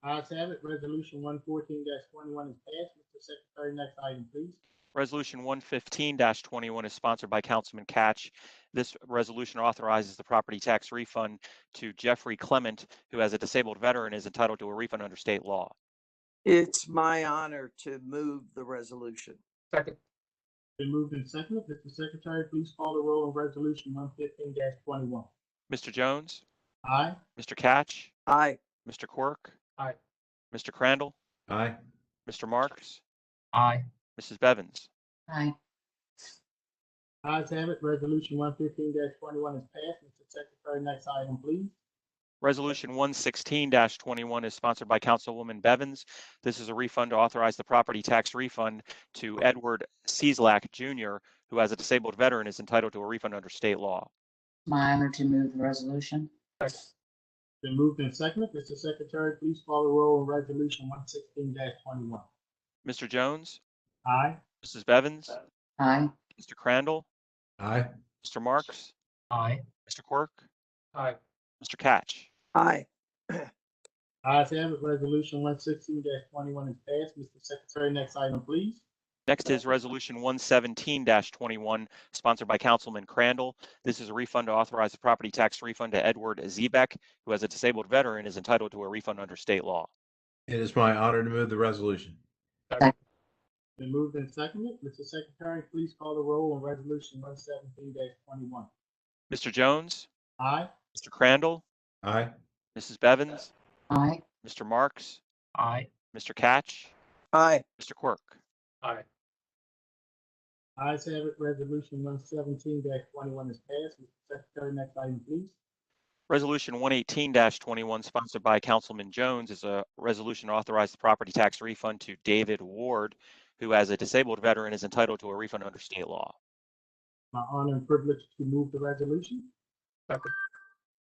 [SPEAKER 1] Ayes have it. Resolution 114-21 is passed. Mr. Secretary, next item, please.
[SPEAKER 5] Resolution 115-21 is sponsored by Councilman Catch. This resolution authorizes the property tax refund to Jeffrey Clement, who as a disabled veteran is entitled to a refund under state law.
[SPEAKER 3] It's my honor to move the resolution.
[SPEAKER 4] Second.
[SPEAKER 1] Been moved and seconded. Mr. Secretary, please call the roll on resolution 115-21.
[SPEAKER 5] Mr. Jones,
[SPEAKER 1] Aye.
[SPEAKER 5] Mr. Catch,
[SPEAKER 3] Aye.
[SPEAKER 5] Mr. Quirk,
[SPEAKER 4] Aye.
[SPEAKER 5] Mr. Crandall,
[SPEAKER 6] Aye.
[SPEAKER 5] Mr. Marks,
[SPEAKER 9] Aye.
[SPEAKER 5] Mrs. Bevins.
[SPEAKER 2] Aye.
[SPEAKER 1] Ayes have it. Resolution 115-21 is passed. Mr. Secretary, next item, please.
[SPEAKER 5] Resolution 116-21 is sponsored by Councilwoman Bevins. This is a refund to authorize the property tax refund to Edward Cieslak Jr., who as a disabled veteran is entitled to a refund under state law.
[SPEAKER 2] My honor to move the resolution.
[SPEAKER 1] Been moved and seconded. Mr. Secretary, please call the roll on resolution 116-21.
[SPEAKER 5] Mr. Jones,
[SPEAKER 1] Aye.
[SPEAKER 5] Mrs. Bevins,
[SPEAKER 2] Aye.
[SPEAKER 5] Mr. Crandall,
[SPEAKER 6] Aye.
[SPEAKER 5] Mr. Marks,
[SPEAKER 9] Aye.
[SPEAKER 5] Mr. Quirk,
[SPEAKER 4] Aye.
[SPEAKER 5] Mr. Catch.
[SPEAKER 3] Aye.
[SPEAKER 1] Ayes have it. Resolution 116-21 is passed. Mr. Secretary, next item, please.
[SPEAKER 5] Next is Resolution 117-21, sponsored by Councilman Crandall. This is a refund to authorize the property tax refund to Edward Zebek, who as a disabled veteran is entitled to a refund under state law.
[SPEAKER 6] It is my honor to move the resolution.
[SPEAKER 1] Been moved and seconded. Mr. Secretary, please call the roll on resolution 117-21.
[SPEAKER 5] Mr. Jones,
[SPEAKER 1] Aye.
[SPEAKER 5] Mr. Crandall,
[SPEAKER 6] Aye.
[SPEAKER 5] Mrs. Bevins,
[SPEAKER 2] Aye.
[SPEAKER 5] Mr. Marks,
[SPEAKER 9] Aye.
[SPEAKER 5] Mr. Catch,
[SPEAKER 3] Aye.
[SPEAKER 5] Mr. Quirk.
[SPEAKER 4] Aye.
[SPEAKER 1] Ayes have it. Resolution 117-21 is passed. Mr. Secretary, next item, please.
[SPEAKER 5] Resolution 118-21, sponsored by Councilman Jones, is a resolution to authorize the property tax refund to David Ward, who as a disabled veteran is entitled to a refund under state law.
[SPEAKER 1] My honor and privilege to move the resolution.
[SPEAKER 4] Second.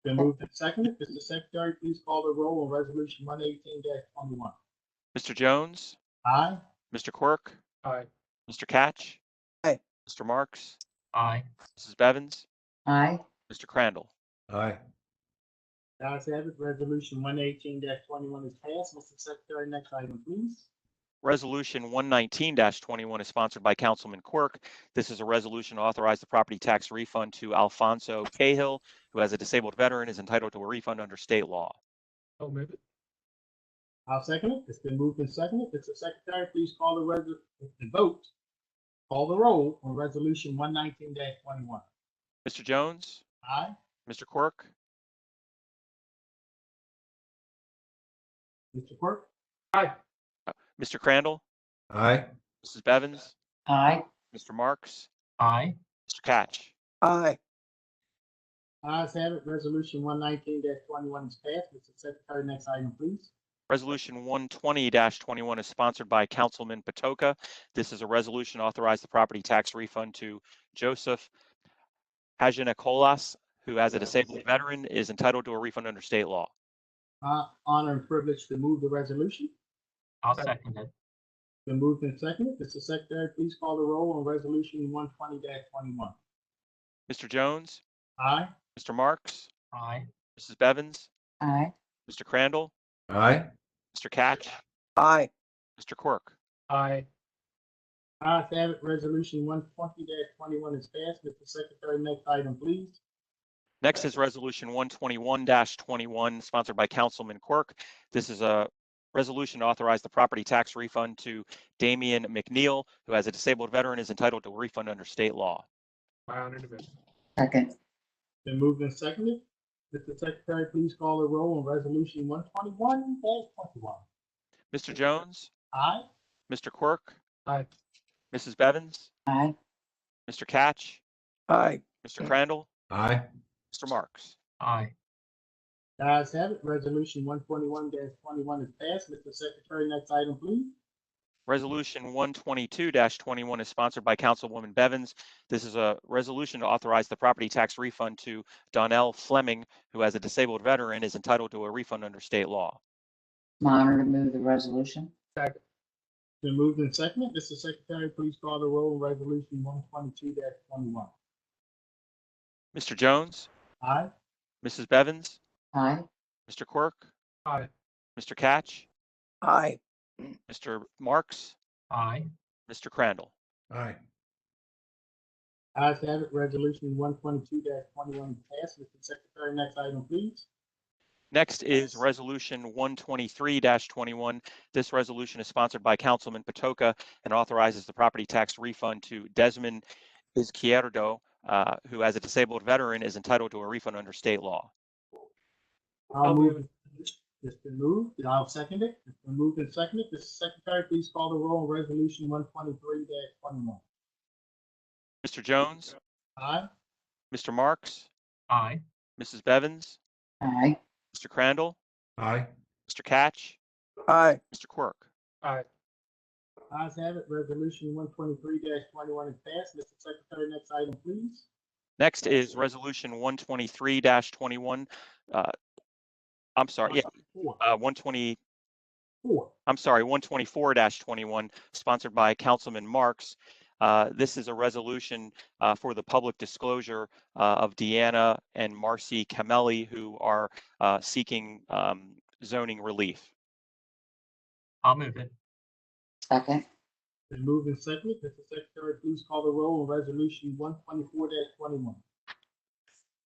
[SPEAKER 1] Been moved and seconded. Mr. Secretary, please call the roll on resolution 118-21.
[SPEAKER 5] Mr. Jones,
[SPEAKER 1] Aye.
[SPEAKER 5] Mr. Quirk,
[SPEAKER 4] Aye.
[SPEAKER 5] Mr. Catch,
[SPEAKER 3] Aye.
[SPEAKER 5] Mr. Marks,
[SPEAKER 9] Aye.
[SPEAKER 5] Mrs. Bevins,
[SPEAKER 2] Aye.
[SPEAKER 5] Mr. Crandall.
[SPEAKER 6] Aye.
[SPEAKER 1] Ayes have it. Resolution 118-21 is passed. Mr. Secretary, next item, please.
[SPEAKER 5] Resolution 119-21 is sponsored by Councilman Quirk. This is a resolution to authorize the property tax refund to Alfonso Cahill, who as a disabled veteran is entitled to a refund under state law.
[SPEAKER 4] I'll move it.
[SPEAKER 1] I'll second it. It's been moved and seconded. Mr. Secretary, please call the vote. Call the roll on resolution 119-21.
[SPEAKER 5] Mr. Jones,
[SPEAKER 1] Aye.
[SPEAKER 5] Mr. Quirk,
[SPEAKER 1] Mr. Quirk?
[SPEAKER 4] Aye.
[SPEAKER 5] Mr. Crandall,
[SPEAKER 6] Aye.
[SPEAKER 5] Mrs. Bevins,
[SPEAKER 2] Aye.
[SPEAKER 5] Mr. Marks,
[SPEAKER 9] Aye.
[SPEAKER 5] Mr. Catch.
[SPEAKER 3] Aye.
[SPEAKER 1] Ayes have it. Resolution 119-21 is passed. Mr. Secretary, next item, please.
[SPEAKER 5] Resolution 120-21 is sponsored by Councilman Patoka. This is a resolution to authorize the property tax refund to Joseph Hajinakolas, who as a disabled veteran is entitled to a refund under state law.
[SPEAKER 1] Honor and privilege to move the resolution.
[SPEAKER 9] I'll second it.
[SPEAKER 1] Been moved and seconded. Mr. Secretary, please call the roll on resolution 120-21.
[SPEAKER 5] Mr. Jones,
[SPEAKER 1] Aye.
[SPEAKER 5] Mr. Marks,
[SPEAKER 9] Aye.
[SPEAKER 5] Mrs. Bevins,
[SPEAKER 2] Aye.
[SPEAKER 5] Mr. Crandall,
[SPEAKER 6] Aye.
[SPEAKER 5] Mr. Catch,
[SPEAKER 3] Aye.
[SPEAKER 5] Mr. Quirk.
[SPEAKER 4] Aye.
[SPEAKER 1] Ayes have it. Resolution 120-21 is passed. Mr. Secretary, next item, please.
[SPEAKER 5] Next is Resolution 121-21, sponsored by Councilman Quirk. This is a resolution to authorize the property tax refund to Damian McNeil, who as a disabled veteran is entitled to a refund under state law.
[SPEAKER 4] My honor to visit.
[SPEAKER 2] Second.
[SPEAKER 1] Been moved and seconded. Mr. Secretary, please call the roll on resolution 121-21.
[SPEAKER 5] Mr. Jones,
[SPEAKER 1] Aye.
[SPEAKER 5] Mr. Quirk,
[SPEAKER 4] Aye.
[SPEAKER 5] Mrs. Bevins,
[SPEAKER 2] Aye.
[SPEAKER 5] Mr. Catch,
[SPEAKER 3] Aye.
[SPEAKER 5] Mr. Crandall,
[SPEAKER 6] Aye.
[SPEAKER 5] Mr. Marks.
[SPEAKER 9] Aye.
[SPEAKER 1] The ayes have it. Resolution 121-21 is passed. Mr. Secretary, next item, please.
[SPEAKER 5] Resolution 122-21 is sponsored by Councilwoman Bevins. This is a resolution to authorize the property tax refund to Donnell Fleming, who as a disabled veteran is entitled to a refund under state law.
[SPEAKER 2] My honor to move the resolution.
[SPEAKER 4] Second.
[SPEAKER 1] Been moved and seconded. Mr. Secretary, please call the roll on resolution 122-21.
[SPEAKER 5] Mr. Jones,
[SPEAKER 1] Aye.
[SPEAKER 5] Mrs. Bevins,
[SPEAKER 2] Aye.
[SPEAKER 5] Mr. Quirk,
[SPEAKER 4] Aye.
[SPEAKER 5] Mr. Catch,
[SPEAKER 3] Aye.
[SPEAKER 5] Mr. Marks,
[SPEAKER 9] Aye.
[SPEAKER 5] Mr. Crandall.
[SPEAKER 6] Aye.
[SPEAKER 1] Ayes have it. Resolution 122-21 is passed. Mr. Secretary, next item, please.
[SPEAKER 5] Next is Resolution 123-21. This resolution is sponsored by Councilman Patoka and authorizes the property tax refund to Desmond Izquierdo, who as a disabled veteran is entitled to a refund under state law.
[SPEAKER 1] I'll move it. It's been moved, and I'll second it. It's been moved and seconded. Mr. Secretary, please call the roll on resolution 123-21.
[SPEAKER 5] Mr. Jones,
[SPEAKER 1] Aye.
[SPEAKER 5] Mr. Marks,
[SPEAKER 9] Aye.
[SPEAKER 5] Mrs. Bevins,
[SPEAKER 2] Aye.
[SPEAKER 5] Mr. Crandall,
[SPEAKER 6] Aye.
[SPEAKER 5] Mr. Catch,
[SPEAKER 3] Aye.
[SPEAKER 5] Mr. Quirk.
[SPEAKER 4] Aye.
[SPEAKER 1] Ayes have it. Resolution 123-21 is passed. Mr. Secretary, next item, please.
[SPEAKER 5] Next is Resolution 123-21. I'm sorry, yeah, 124-21, sponsored by Councilman Marks. This is a resolution for the public disclosure of Deanna and Marcy Camelli, who are seeking zoning relief.
[SPEAKER 9] I'll move it.
[SPEAKER 2] Second.
[SPEAKER 1] Been moved and seconded. Mr. Secretary, please call the roll on resolution 124-21.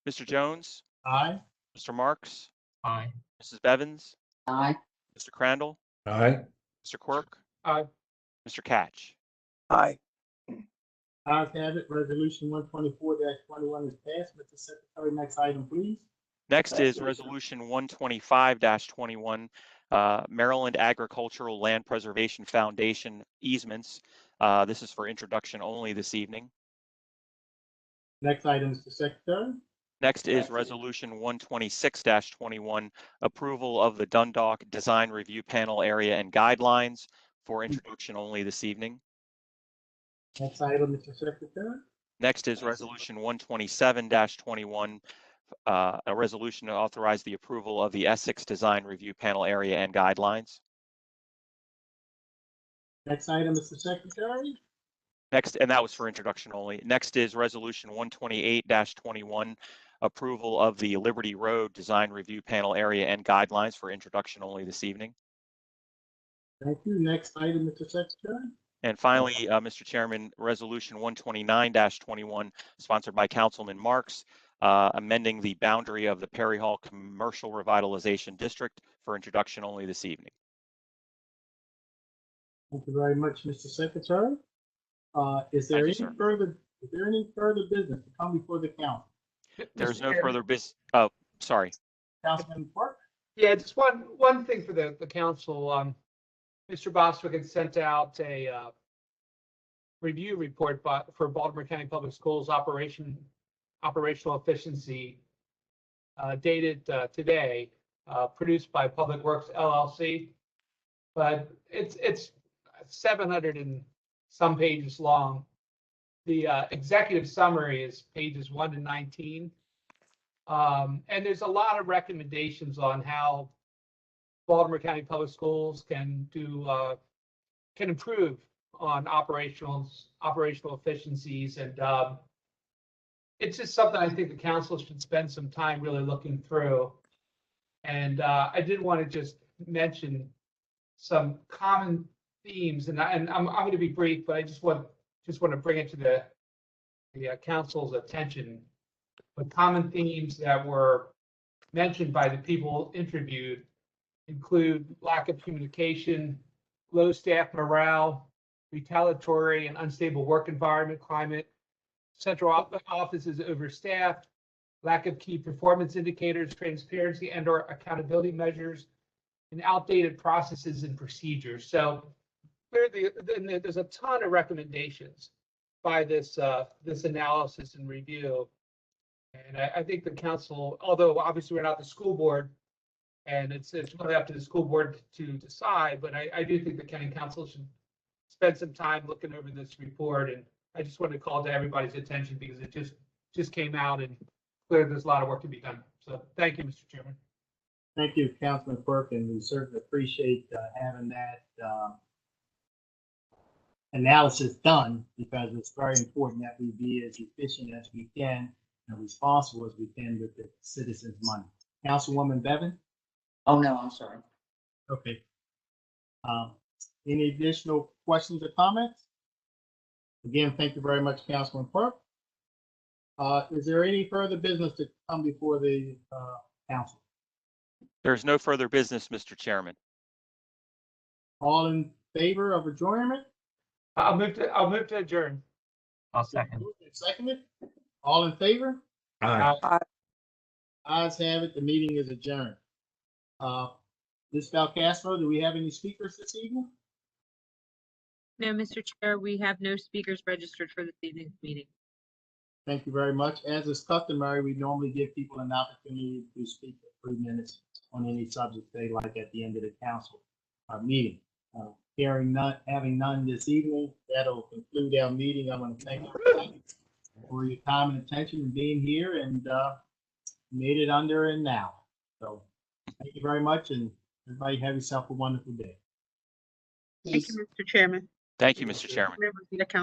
[SPEAKER 5] Mr. Jones,
[SPEAKER 1] Aye.
[SPEAKER 5] Mr. Marks,
[SPEAKER 9] Aye.
[SPEAKER 5] Mrs. Bevins,
[SPEAKER 2] Aye.
[SPEAKER 5] Mr. Crandall,
[SPEAKER 6] Aye.
[SPEAKER 5] Mr. Quirk,
[SPEAKER 4] Aye.
[SPEAKER 5] Mr. Catch.
[SPEAKER 3] Aye.
[SPEAKER 1] Ayes have it. Resolution 124-21 is passed. Mr. Secretary, next item, please.
[SPEAKER 5] Next is Resolution 125-21, Maryland Agricultural Land Preservation Foundation easements. This is for introduction only this evening.
[SPEAKER 1] Next item, Mr. Secretary.
[SPEAKER 5] Next is Resolution 126-21, approval of the Dundalk Design Review Panel Area and Guidelines for introduction only this evening.
[SPEAKER 1] Next item, Mr. Secretary.
[SPEAKER 5] Next is Resolution 127-21, a resolution to authorize the approval of the Essex Design Review Panel Area and Guidelines.
[SPEAKER 1] Next item, Mr. Secretary.
[SPEAKER 5] Next, and that was for introduction only. Next is Resolution 128-21, approval of the Liberty Road Design Review Panel Area and Guidelines for introduction only this evening.
[SPEAKER 1] Thank you. Next item, Mr. Secretary.
[SPEAKER 5] And finally, Mr. Chairman, Resolution 129-21, sponsored by Councilman Marks, amending the boundary of the Perry Hall Commercial Revitalization District for introduction only this evening.
[SPEAKER 1] Thank you very much, Mr. Secretary. Is there
[SPEAKER 5] Thank you,
[SPEAKER 1] any
[SPEAKER 5] sir.
[SPEAKER 1] further? Is there any further business to come before the council?
[SPEAKER 5] There's
[SPEAKER 4] Mr.
[SPEAKER 5] no
[SPEAKER 4] Chair.
[SPEAKER 5] further business. Oh, sorry.
[SPEAKER 1] Councilman Quirk?
[SPEAKER 4] Yeah, just one thing for the council. Mr. Bostwick had sent out a review report for Baltimore County Public Schools operational efficiency dated today, produced by Public Works LLC. But it's 700 and some pages long. The executive summary is pages 1 to 19. And there's a lot of recommendations on how Baltimore County Public Schools can improve on operational efficiencies, and it's just something I think the council should spend some time really looking through. And I did want to just mention some common themes, and I'm going to be brief, but I just want to bring it to the council's attention. but common themes that were mentioned by the people interviewed include lack of communication, low staff morale, retaliatory and unstable work environment climate, central office is overstaffed, lack of key performance indicators, transparency and/or accountability measures, and outdated processes and procedures. So there's a ton of recommendations by this analysis and review. And I think the council, although obviously we're not the school board, and it's really up to the school board to decide, but I do think the county council should spend some time looking over this report. And I just wanted to call to everybody's attention because it just came out and clearly there's a lot of work to be done. So thank you, Mr. Chairman.
[SPEAKER 1] Thank you, Councilman Quirk, and we certainly appreciate having that analysis done because it's very important that we be as efficient as we can and responsible as we can with the citizens' money. Councilwoman Bevan?
[SPEAKER 2] Oh, no, I'm sorry.
[SPEAKER 1] Okay. Any additional questions or comments? Again, thank you very much, Councilman Quirk. Is there any further business to come before the council?
[SPEAKER 5] There's no further business, Mr. Chairman.
[SPEAKER 1] All in favor of adjournment?
[SPEAKER 4] I'll move to adjourn.
[SPEAKER 9] I'll second.
[SPEAKER 1] Seconded. All in favor?
[SPEAKER 6] Aye.
[SPEAKER 1] Ayes have it. The meeting is adjourned. Ms. Valcastro, do we have any speakers this evening?
[SPEAKER 11] No, Mr. Chair, we have no speakers registered for this evening's meeting.
[SPEAKER 1] Thank you very much. As is customary, we normally give people an opportunity to speak for 3 minutes on any subject they like at the end of the council meeting. Having none this evening, that'll conclude our meeting. I want to thank everybody for your time and attention and being here and made it under an hour. So thank you very much and everybody have yourself a wonderful day.
[SPEAKER 10] Thank you, Mr. Chairman.
[SPEAKER 5] Thank you, Mr. Chairman.
[SPEAKER 10] Members of the council.